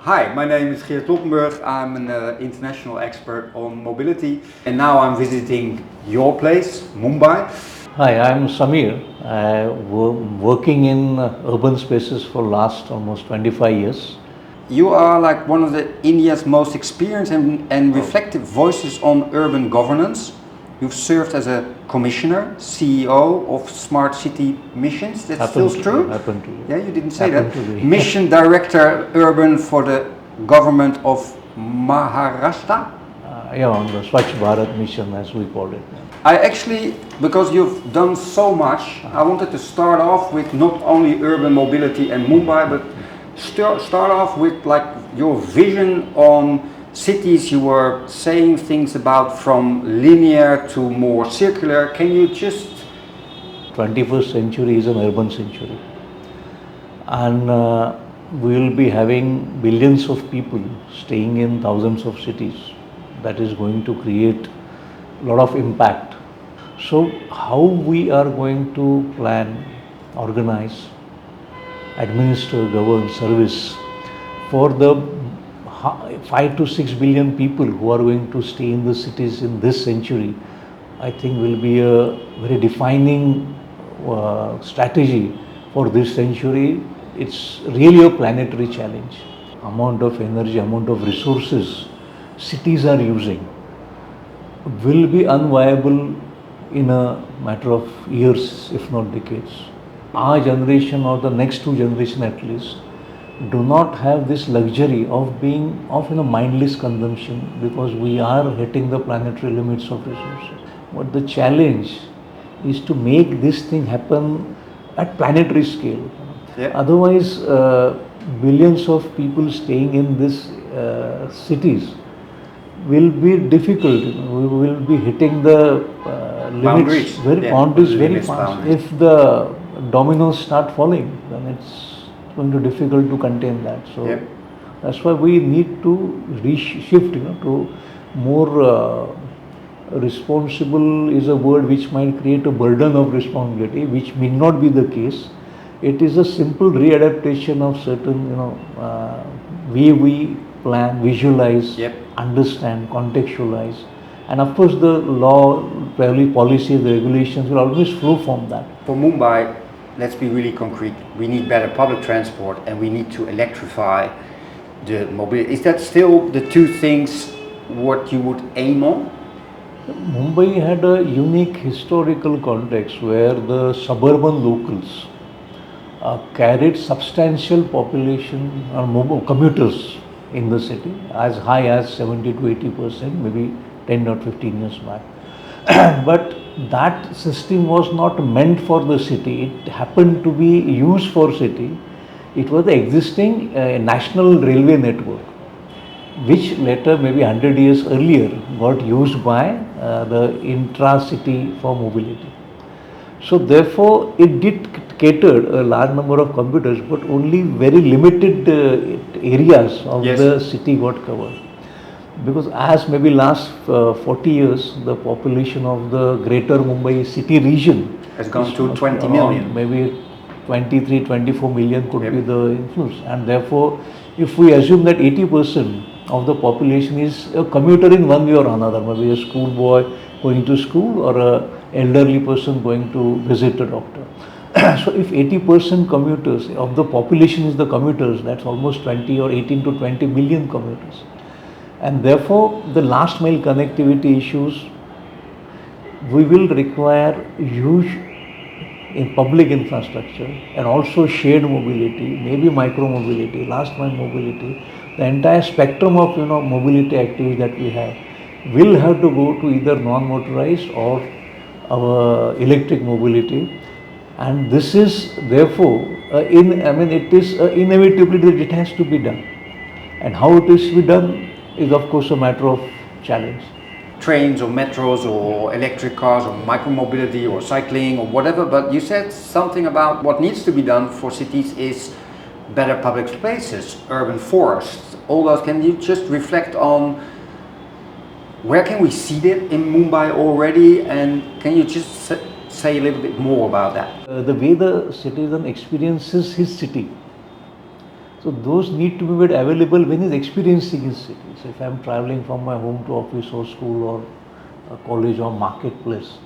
Hi, my name is Geert Kloppenburg. I'm an international expert on mobility, and now I'm visiting your place, Mumbai. Hi, I'm Sameer. I'm working in urban spaces for last almost 25 years. You are like one of the India's most experienced and reflective voices on urban governance. You've served as a commissioner, CEO of Smart City Missions. That still true? Happened to you. Yeah, you didn't say Happened that. to be. Mission Director Urban for the government of Maharashtra. On the Swachh Bharat mission, as we call it. I actually, because you've done so much, I wanted to start off with not only urban mobility and Mumbai, but start off with like your vision on cities. You were saying things about from linear to more circular. Can you just 21st century is an urban century, and we will be having billions of people staying in thousands of cities. That is going to create a lot of impact. So how we are going to plan, organize, administer, govern, service for the 5 to 6 billion people who are going to stay in the cities in this century, I think will be a very defining strategy for this century. It's really a planetary challenge. Amount of energy, amount of resources cities are using will be unviable in a matter of years, if not decades. Our generation or the next two generations at least do not have this luxury of being of mindless consumption, because we are hitting the planetary limits of resources. But the challenge is to make this thing happen at planetary scale. Yeah. Otherwise, billions of people staying in these cities will be difficult. We will be hitting the limits, boundaries very fast. If the dominoes start falling, then it's going to be difficult to contain that. So that's why we need to shift, to more responsible is a word which might create a burden of responsibility, which may not be the case. It is a simple readaptation of certain, way we plan, visualize, understand, contextualize, and of course the law, probably policy, the regulations will always flow from that. For Mumbai, let's be really concrete. We need better public transport and we need to electrify the mobility. Is that still the two things what you would aim on? Mumbai had a unique historical context where the suburban locals carried substantial population or commuters in the city, as high as 70 to 80%, maybe 10 or 15 years back. But that system was not meant for the city. It happened to be used for city. It was the existing national railway network, which later, maybe 100 years earlier, got used by the intra-city for mobility. So therefore, it did cater a large number of commuters, but only very limited areas of the city got covered. Because as maybe last 40 years, the population of the greater Mumbai city region has gone to 20 million. Maybe 23, 24 million could be the influence. And therefore, if we assume that 80% of the population is a commuter in one way or another, maybe a schoolboy going to school or an elderly person going to visit a doctor. So if 80% commuters of the population is the commuters, that's almost 20 or 18 to 20 million commuters. And therefore, the last mile connectivity issues, we will require huge in public infrastructure and also shared mobility, maybe micro mobility, last mile mobility. The entire spectrum of mobility activities that we have will have to go to either non-motorized or our electric mobility. And this is therefore, it is inevitably that it has to be done. And how it is to be done is of course a matter of challenge. Trains or metros or electric cars or micromobility or cycling or whatever, but you said something about what needs to be done for cities is better public spaces, urban forests, all those. Can you just reflect on where can we see that in Mumbai already, and can you just say a little bit more about that? The way the citizen experiences his city So those need to be made available when he's experiencing his city. So if I'm traveling from my home to office or school or a college or marketplace,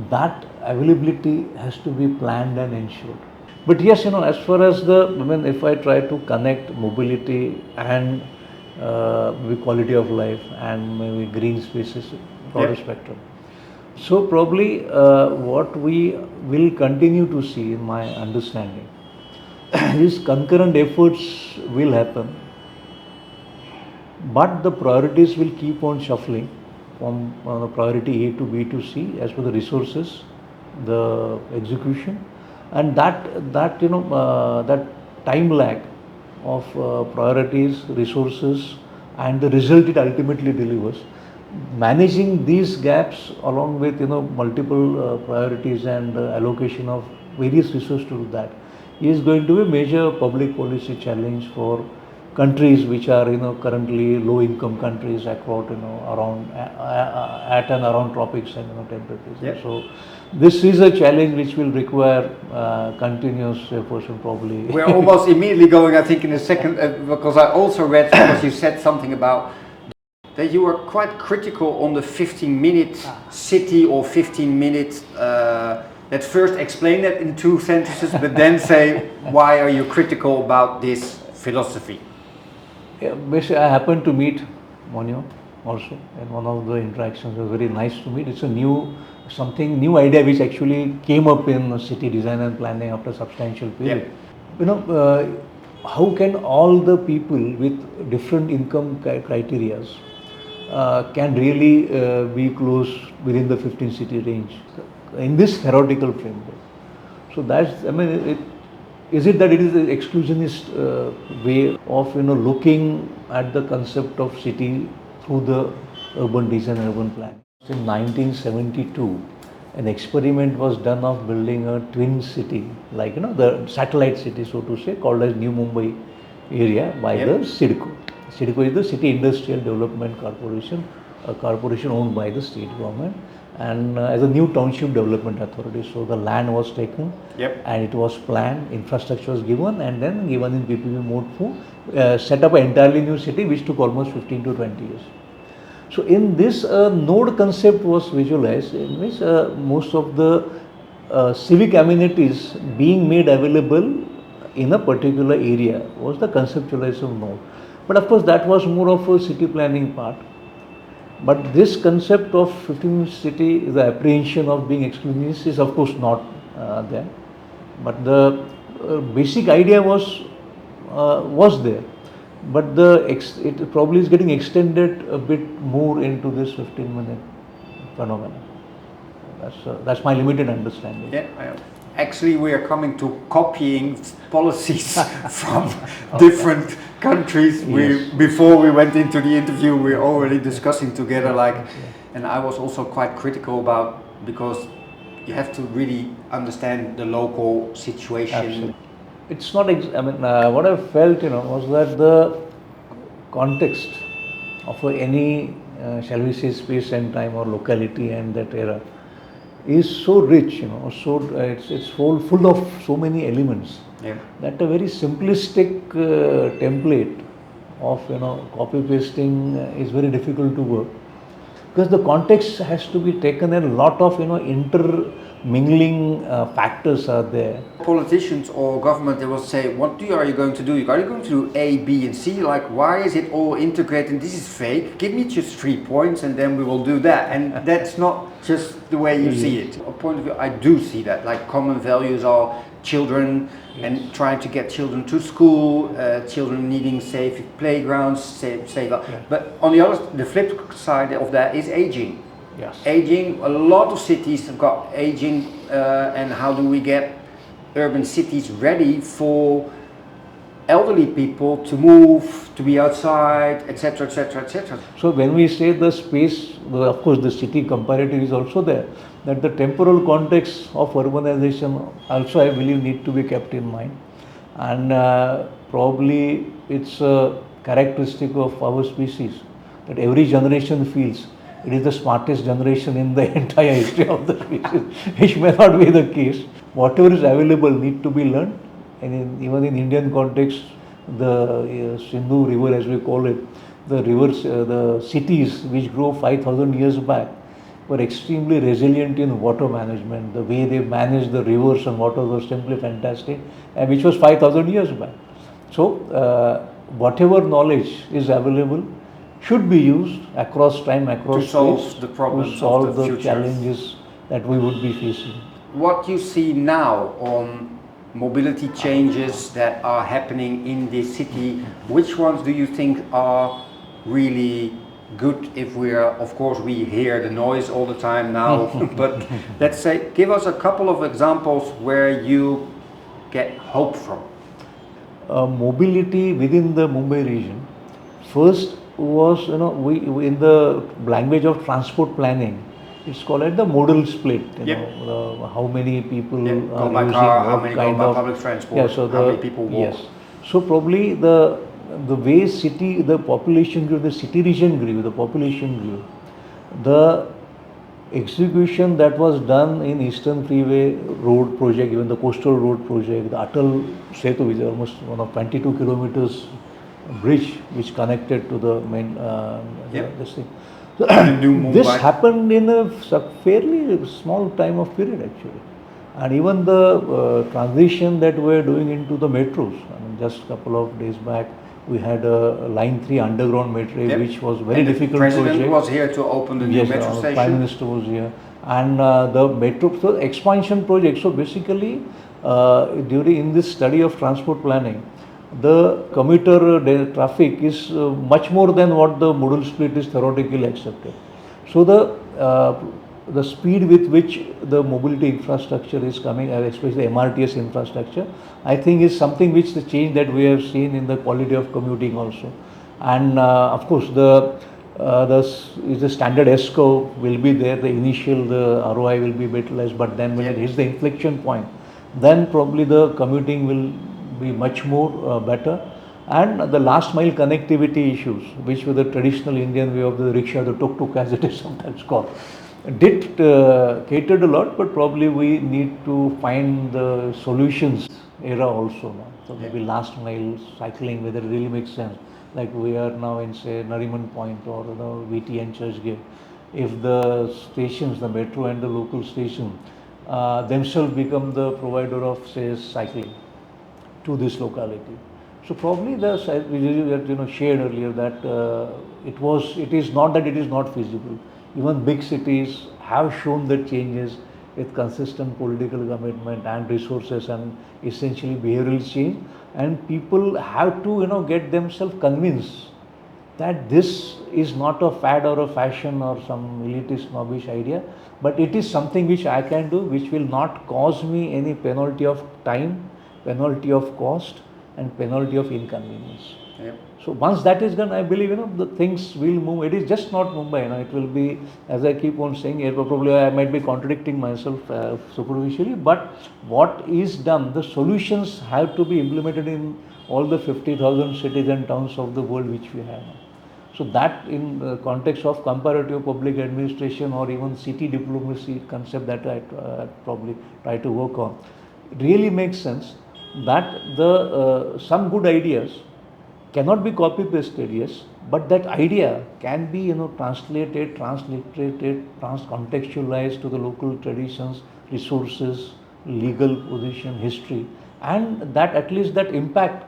that availability has to be planned and ensured. But yes, as far as if I try to connect mobility and maybe quality of life and maybe green spaces, broader spectrum. So probably what we will continue to see, in my understanding, is concurrent efforts will happen, but the priorities will keep on shuffling from priority A to B to C as per the resources, the execution, and that time lag of priorities, resources, and the result it ultimately delivers. Managing these gaps along with multiple priorities and allocation of various resources to that is going to be a major public policy challenge for countries which are currently low income countries across around at and around tropics and temperatures. Yeah. So this is a challenge which will require continuous efforts and probably. We're almost immediately going, I think, in a second, because I also read, because you said something about that you were quite critical on the 15-minute city or 15-minute. Let's first explain that in 2 sentences, but then say why are you critical about this philosophy? Yeah, basically, I happened to meet Monio also in one of the interactions. It was very nice to meet. It's a new idea which actually came up in city design and planning after a substantial period. Yeah. How can all the people with different income criteria can really be close within the 15 city range in this theoretical framework? So that's, is it that it is an exclusionist way of looking at the concept of city through the urban design, urban plan? In 1972, an experiment was done of building a twin city, like the satellite city, so to say, called as New Mumbai area by the CIDCO. CIDCO is the City Industrial Development Corporation, a corporation owned by the state government, and as a new township development authority. So the land was taken, and it was planned, infrastructure was given, and then given in PPP mode for set up an entirely new city, which took almost 15 to 20 years. So in this node concept was visualized, in which most of the civic amenities being made available in a particular area was the conceptualization node. But of course that was more of a city planning part. But this concept of 15 city, the apprehension of being exclusionist is of course not there. But the basic idea was there. But it probably is getting extended a bit more into this 15-minute phenomenon. That's my limited understanding. Yeah, actually we are coming to copying policies from different countries. Before we went into the interview, we were already discussing together, and I was also quite critical about, because you have to really understand the local situation. Absolutely. It's not, what I felt, was that the context of any, shall we say, space and time or locality and that era is so rich, it's full of so many elements that a very simplistic template of, copy pasting is very difficult to work, because the context has to be taken and a lot of, intermingling factors are there. Politicians or government, they will say, what are you going to do? Are you going to do A, B and C? Like, why is it all integrated? This is fake. Give me just 3 points and then we will do that. And that's not just the way you see it. A point of view, I do see that. Like, common values are children and trying to get children to school, children needing safe playgrounds, safe. But on the flip side of that is aging. Yes. Aging, a lot of cities have got aging, and how do we get urban cities ready for elderly people to move, to be outside, etc., etc., etc. So when we say the space, of course the city comparative is also there, that the temporal context of urbanization also I believe need to be kept in mind, and probably it's a characteristic of our species that every generation feels it is the smartest generation in the entire history of the species, which may not be the case. Whatever is available need to be learned, and even in Indian context, the Sindhu river, as we call it, the rivers, the cities which grew 5,000 years back were extremely resilient in water management. The way they managed the rivers and water was simply fantastic, and which was 5,000 years back. So, whatever knowledge is available should be used across time, across to solve space, the problems to solve of the future. challenges that we would be facing. What you see now on mobility changes that are happening in the city, which ones do you think are really good? If we are, of course, we hear the noise all the time now, but let's say, give us a couple of examples where you get hope from. Mobility within the Mumbai region, first was, we in the language of transport planning, it's called it the modal split. How many people Go are by using car, what how many kind go by of public transport, yeah. So how many people walk. yes. So probably the way the population grew, the city region grew, the population grew, the execution that was done in Eastern Freeway road project, even the coastal road project, the Atal Setu, which is almost 22 kilometers bridge which connected to the main this thing. So this happened in a fairly small time of period actually, and even the transition that we are doing into the metros. I mean, just a couple of days back, we had a Line 3 underground metro, which was very difficult project. The President was here to open the new metro station. Prime Minister was here, and the metro expansion project. So basically, during in this study of transport planning, the commuter traffic is much more than what the modal split is theoretically accepted. So the speed with which the mobility infrastructure is coming, especially the MRTS infrastructure, I think is something which the change that we have seen in the quality of commuting also. And of course the standard S curve will be there, the ROI will be a bit less, but then when it hits the inflection point, then probably the commuting will be much more better. And the last mile connectivity issues, which were the traditional Indian way of the rickshaw, the tuk-tuk as it is sometimes called, did catered a lot, but probably we need to find the solutions era also now. So maybe last mile cycling, whether it really makes sense. Like we are now in say Nariman Point or VT and Churchgate. If the stations, the metro and the local station themselves become the provider of say cycling to this locality. So probably the shared earlier that it is not that it is not feasible. Even big cities have shown the changes with consistent political commitment and resources and essentially behavioral change, and people have to get themselves convinced that this is not a fad or a fashion or some elitist snobbish idea, but it is something which I can do, which will not cause me any penalty of time, penalty of cost, and penalty of inconvenience. Yep. So once that is done, I believe the things will move. It is just not Mumbai. It will be, as I keep on saying, probably I might be contradicting myself superficially. But what is done, the solutions have to be implemented in all the 50,000 cities and towns of the world which we have. So that in the context of comparative public administration or even city diplomacy concept that I probably try to work on, really makes sense that the some good ideas cannot be copy pasted, yes, but that idea can be translated, transliterated, contextualized to the local traditions, resources, legal position, history, and that at least that impact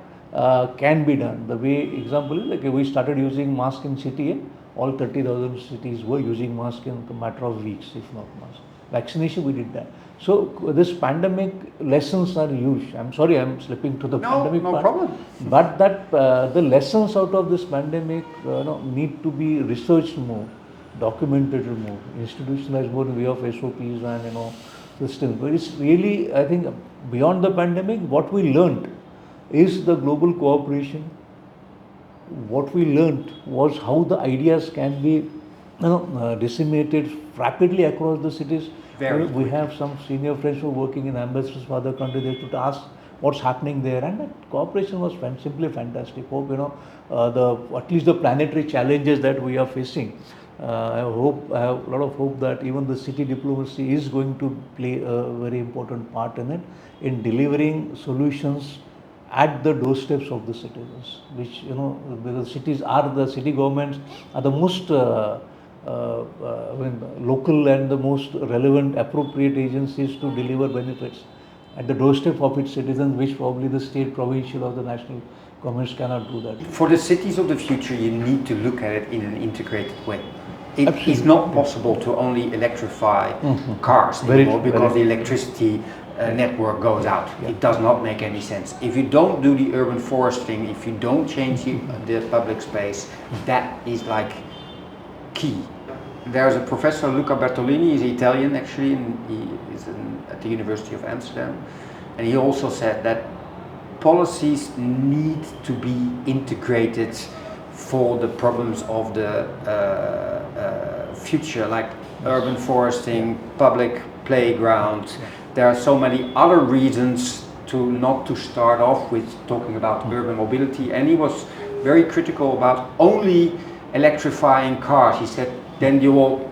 can be done. The way example is like we started using mask in CTA, all 30,000 cities were using mask in a matter of weeks, if not months. Vaccination, we did that. So this pandemic lessons are huge. I'm sorry, I'm slipping to the pandemic part. No problem. But that the lessons out of this pandemic need to be researched more, documented more, institutionalized more in way of SOPs and systems. But it's really, I think, beyond the pandemic, what we learned is the global cooperation. What we learned was how the ideas can be disseminated rapidly across the cities. We have some senior friends who are working in ambassadors for other countries. They have to ask what's happening there, and that cooperation was simply fantastic. Hope at least the planetary challenges that we are facing. I have a lot of hope that even the city diplomacy is going to play a very important part in it, in delivering solutions at the doorsteps of the citizens, which, because the city governments are the most local and the most relevant appropriate agencies to deliver benefits at the doorstep of its citizens, which probably the state, provincial or the national governments cannot do that. For the cities of the future, you need to look at it in an integrated way. It Absolutely. is not possible to only electrify cars anymore because the electricity network goes out. Yeah. It does not make any sense. If you don't do the urban foresting, if you don't change the public space, that is like key. There's a professor, Luca Bertolini, he's Italian actually, and he is at the University of Amsterdam, and he also said that policies need to be integrated for the problems of the future, like urban foresting, public playgrounds. There are so many other reasons not to start off with talking about urban mobility, and he was very critical about only electrifying cars. He said then you will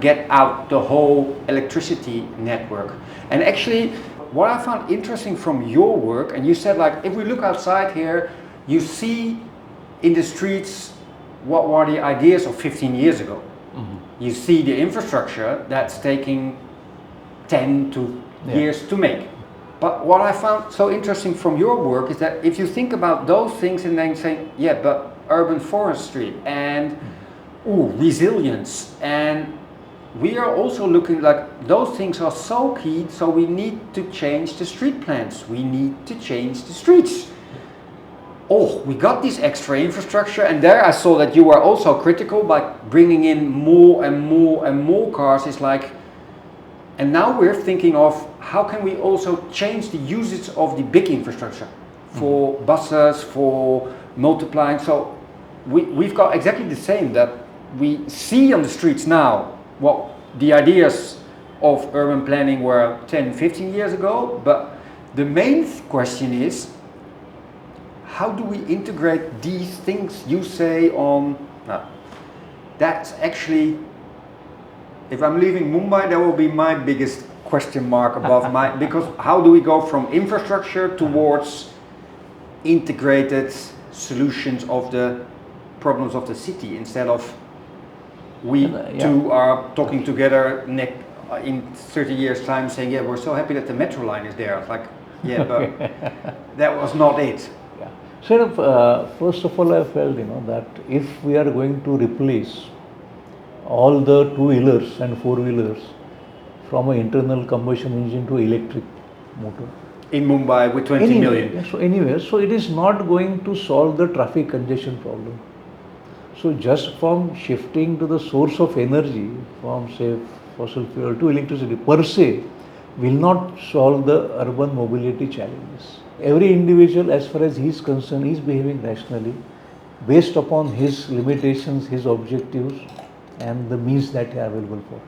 get out the whole electricity network. And actually, what I found interesting from your work, and you said like, if we look outside here, you see in the streets what were the ideas of 15 years ago. You see the infrastructure that's taking 10 years to make. But what I found so interesting from your work is that if you think about those things and then say, yeah, but urban forestry and resilience, and we are also looking like those things are so key, so we need to change the street plans, we need to change the streets. We got this extra infrastructure, and there I saw that you were also critical by bringing in more and more and more cars. It's like, and now we're thinking of how can we also change the usage of the big infrastructure for buses, for multiplying. So we've got exactly the same, that we see on the streets now what the ideas of urban planning were 10, 15 years ago, but the main question is, how do we integrate these things you say on, that's actually, if I'm leaving Mumbai, that will be my biggest question mark above because how do we go from infrastructure towards integrated solutions of the problems of the city, instead of we two are talking together in 30 years time saying, yeah, we're so happy that the metro line is there. It's like, yeah, but that was not it. Yeah. So first of all, I felt, that if we are going to replace all the two-wheelers and four-wheelers from an internal combustion engine to electric motor. In Mumbai with 20 million. So anywhere, so it is not going to solve the traffic congestion problem. So just from shifting to the source of energy, from say fossil fuel to electricity per se, will not solve the urban mobility challenges. Every individual, as far as he is concerned, is behaving rationally based upon his limitations, his objectives, and the means that are available for him.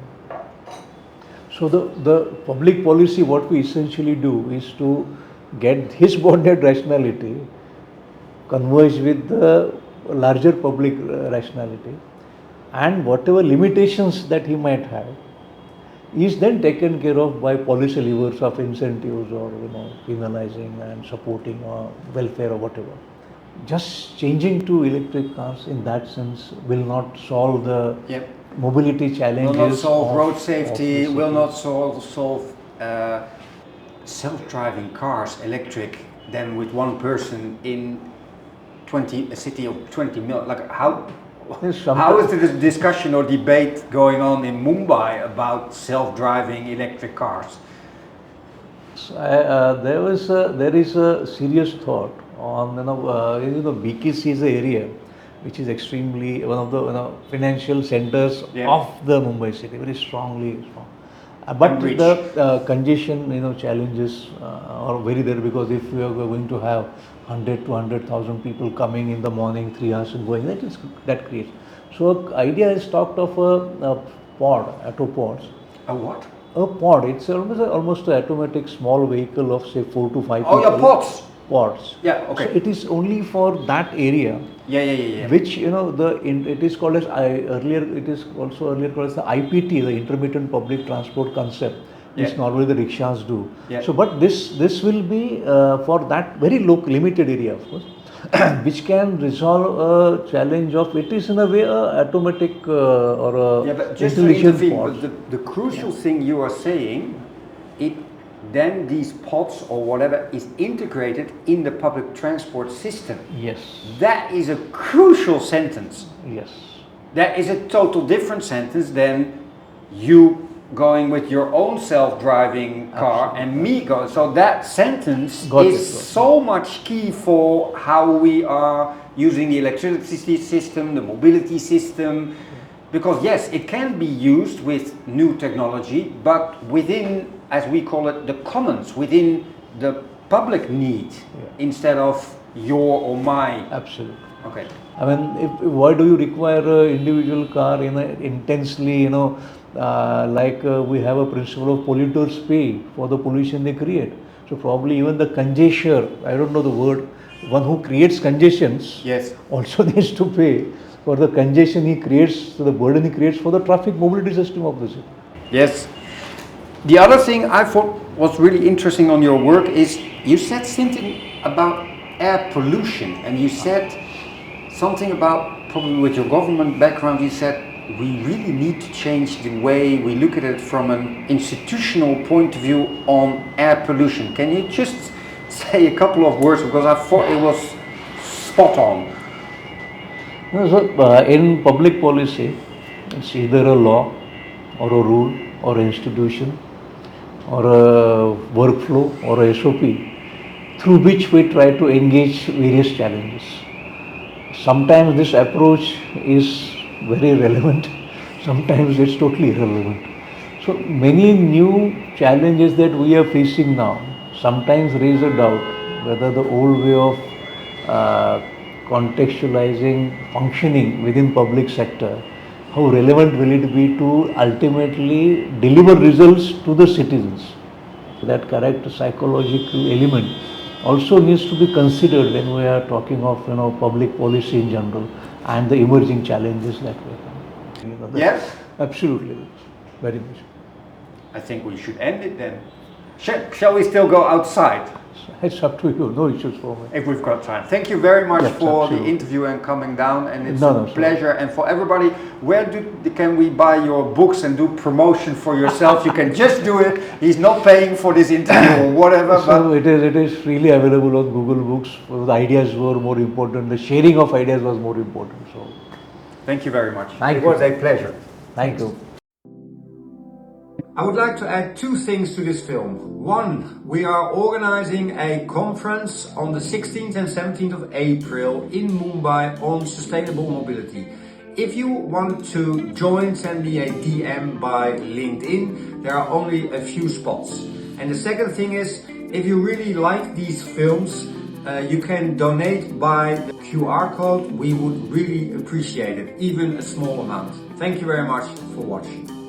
So the public policy, what we essentially do is to get his bounded rationality converge with the larger public rationality, and whatever limitations that he might have is then taken care of by policy levers of incentives or penalizing and supporting or welfare or whatever. Just changing to electric cars in that sense will not solve the mobility challenges. Will not solve road safety, will not solve self-driving cars, electric, then with one person in a city of 20 million. Like how is the discussion or debate going on in Mumbai about self-driving electric cars? So, there is a serious thought on BKC is an area which is extremely one of the financial centers of the Mumbai city, very strong. But the congestion challenges are very there, because if we are going to have 100 to 100,000 people coming in the morning, 3 hours and going, that creates. So idea is talked of a pod, autopods. A what? A pod. It's almost an automatic small vehicle of say 4 to 5 people. Oh, yeah, pods. Pods. Yeah, okay. So it is only for that area. Yeah. Which it is called as earlier called as the IPT, the intermittent public transport concept, which Yeah. normally the rickshaws do. Yeah. So, but this will be for that very limited area, of course, which can resolve a challenge of, it is in a way a automatic or a Yeah, but just to intelligent intervene, pod. but the crucial thing you are saying, it then these pods or whatever is integrated in the public transport system. Yes, That is a crucial sentence. yes. That is a total different sentence than you going with your own self-driving car and me going. So that sentence is so much key for how we are using the electricity system, the mobility system. Because yes, it can be used with new technology, but within, as we call it, the commons, within the public need, instead of your or my. Absolutely. Okay. I mean, why do you require an individual car intensely, we have a principle of polluters pay for the pollution they create. So probably even the congestion, I don't know the word, one who creates congestions Yes. also needs to pay for the congestion he creates, the burden he creates for the traffic mobility system of the city. Yes. The other thing I thought was really interesting on your work is you said something about air pollution, and you said something about, probably with your government background, you said we really need to change the way we look at it from an institutional point of view on air pollution. Can you just say a couple of words, because I thought it was spot on. So, in public policy, it's either a law or a rule or an institution or a workflow or a SOP through which we try to engage various challenges. Sometimes this approach is very relevant, sometimes it's totally irrelevant. So many new challenges that we are facing now sometimes raise a doubt whether the old way of contextualizing functioning within public sector, how relevant will it be to ultimately deliver results to the citizens. So that correct psychological element also needs to be considered when we are talking of public policy in general and the emerging challenges that we have. Yes? Absolutely, very much. I think we should end it then. Shall we still go outside? It's up to you, no issues for me. If we've got time. Thank you very much Yes, for absolutely. the interview and coming down, and it's No, a pleasure. And for everybody, where can we buy your books and do promotion for yourself? You can just do it. He's not paying for this interview or whatever. So it is freely available on Google Books. The ideas were more important. The sharing of ideas was more important. So thank you very much. Thank it you. was a pleasure. Thank you. I would like to add two things to this film. One, we are organizing a conference on the 16th and 17th of April in Mumbai on sustainable mobility. If you want to join, send me a DM by LinkedIn. There are only a few spots. And the second thing is, if you really like these films, you can donate by the QR code. We would really appreciate it, even a small amount. Thank you very much for watching.